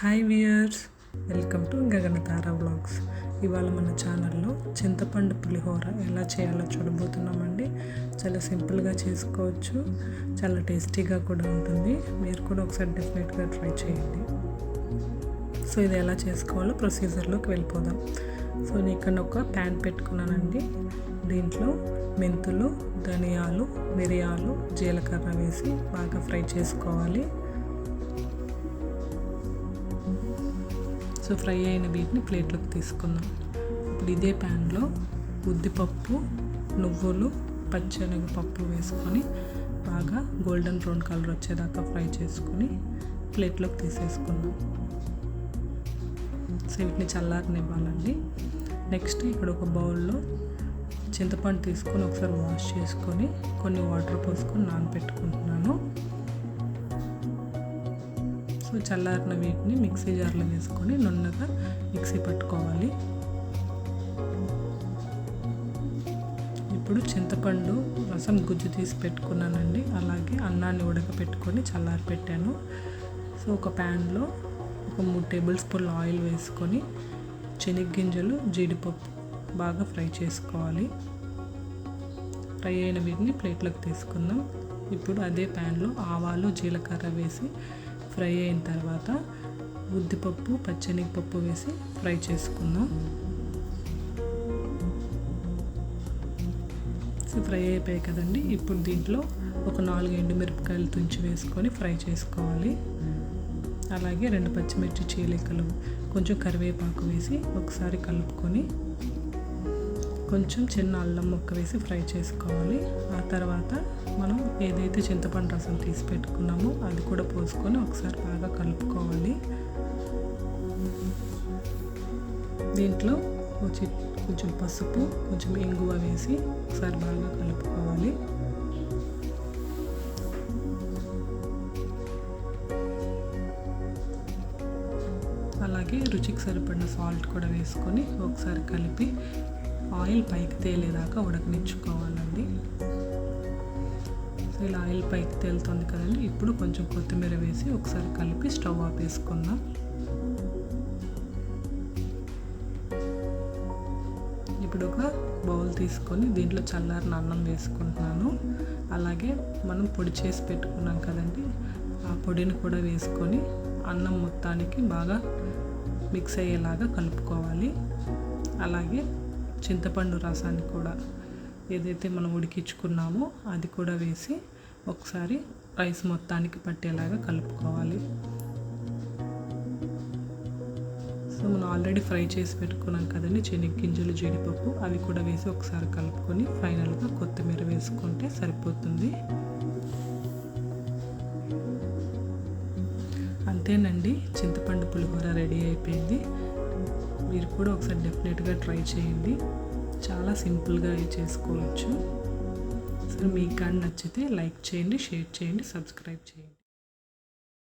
Hi viewers, welcome to Gaganatara vlogs. ఇవాళ మన ఛానల్లో చింతపండు పులిహోర ఎలా చేయాలో చూడబోతున్నామండి. చాలా సింపుల్గా చేసుకోవచ్చు, చాలా టేస్టీగా కూడా ఉంటుంది. మీరు కూడా ఒకసారి డెఫినెట్గా ట్రై చేయండి. సో ఇది ఎలా చేసుకోవాలో ప్రొసీజర్లోకి వెళ్ళిపోదాం. సో నేను ఇక్కడ ఒక ప్యాన్ పెట్టుకున్నానండి. దీంట్లో మెంతులు, ధనియాలు, మిరియాలు, జీలకర్ర వేసి బాగా ఫ్రై చేసుకోవాలి. సో ఫ్రై అయిన వీటిని ప్లేట్లోకి తీసుకుందాం. ఇప్పుడు ఇదే ప్యాన్లో ఉద్దిపప్పు, నువ్వులు, పచ్చెనగపప్పు వేసుకొని బాగా గోల్డెన్ బ్రౌన్ కలర్ వచ్చేదాకా ఫ్రై చేసుకొని ప్లేట్లోకి తీసేసుకుందాం. సో వీటిని చల్లారనివ్వాలండి. నెక్స్ట్ ఇక్కడ ఒక బౌల్లో చింతపండు తీసుకొని ఒకసారి వాష్ చేసుకొని కొన్ని వాటర్ పోసుకొని నానబెట్టుకుంటున్నాను. సో చల్లారిన వీటిని మిక్సీ జార్లో వేసుకొని నున్నగా మిక్సీ పట్టుకోవాలి. ఇప్పుడు చింతపండు రసం గుజ్జు తీసి పెట్టుకున్నానండి. అలాగే అన్నాన్ని ఉడకపెట్టుకొని చల్లారి పెట్టాను. సో ఒక ప్యాన్లో ఒక 3 టేబుల్ స్పూన్ల ఆయిల్ వేసుకొని శనగగింజలు, జీడిపప్పు బాగా ఫ్రై చేసుకోవాలి. ఫ్రై అయిన వీటిని ప్లేట్లోకి తీసుకుందాం. ఇప్పుడు అదే ప్యాన్లో ఆవాలు, జీలకర్ర వేసి ఫ్రై అయిన తర్వాత ఉద్దిపప్పు, పచ్చెనగపప్పు వేసి ఫ్రై చేసుకుందాం. సో ఫ్రై అయిపోయాయి కదండి. ఇప్పుడు దీంట్లో ఒక 4 ఎండుమిరపకాయలు తుంచి వేసుకొని ఫ్రై చేసుకోవాలి. అలాగే 2 పచ్చిమిర్చి చీలికలు, కొంచెం కరివేపాకు వేసి ఒకసారి కలుపుకొని కొంచెం చిన్న అల్లం ముక్క వేసి ఫ్రై చేసుకోవాలి. ఆ తర్వాత మనం ఏదైతే చింతపండు రసం తీసి పెట్టుకున్నామో అది కూడా పోసుకొని ఒకసారి బాగా కలుపుకోవాలి. దీంట్లో కొంచెం పసుపు, కొంచెం ఇంగువ వేసి ఒకసారి బాగా కలుపుకోవాలి. అలాగే రుచికి సరిపడిన సాల్ట్ కూడా వేసుకొని ఒకసారి కలిపి ఆయిల్ పైకి తేలేదాకా ఉడకనిచ్చుకోవాలండి. సో ఇలా ఆయిల్ పైకి తేలుతుంది కదండి. ఇప్పుడు కొంచెం కొత్తిమీర వేసి ఒకసారి కలిపి స్టవ్ ఆపేసుకుందాం. ఇప్పుడు ఒక బౌల్ తీసుకొని దీంట్లో చల్లారిన అన్నం వేసుకుంటున్నాను. అలాగే మనం పొడి చేసి పెట్టుకున్నాం కదండి, ఆ పొడిని కూడా వేసుకొని అన్నం మొత్తానికి బాగా మిక్స్ అయ్యేలాగా కలుపుకోవాలి. అలాగే చింతపండు రసాన్ని కూడా ఏదైతే మనం ఉడికించుకున్నామో అది కూడా వేసి ఒకసారి రైస్ మొత్తానికి పట్టేలాగా కలుపుకోవాలి. సో మనం ఆల్రెడీ ఫ్రై చేసి పెట్టుకున్నాం కదండి శనగగింజలు, జీడిపప్పు, అవి కూడా వేసి ఒకసారి కలుపుకొని ఫైనల్గా కొత్తిమీర వేసుకుంటే సరిపోతుంది. అంతేనండి, చింతపండు పులిహోర రెడీ అయిపోయింది. మీరు కూడా ఒకసారి డెఫినెట్గా ట్రై చేయండి. చాలా సింపుల్గా చేసుకోవచ్చు. సో మీకు కానీ నచ్చితే లైక్ చేయండి, షేర్ చేయండి, సబ్స్క్రైబ్ చేయండి.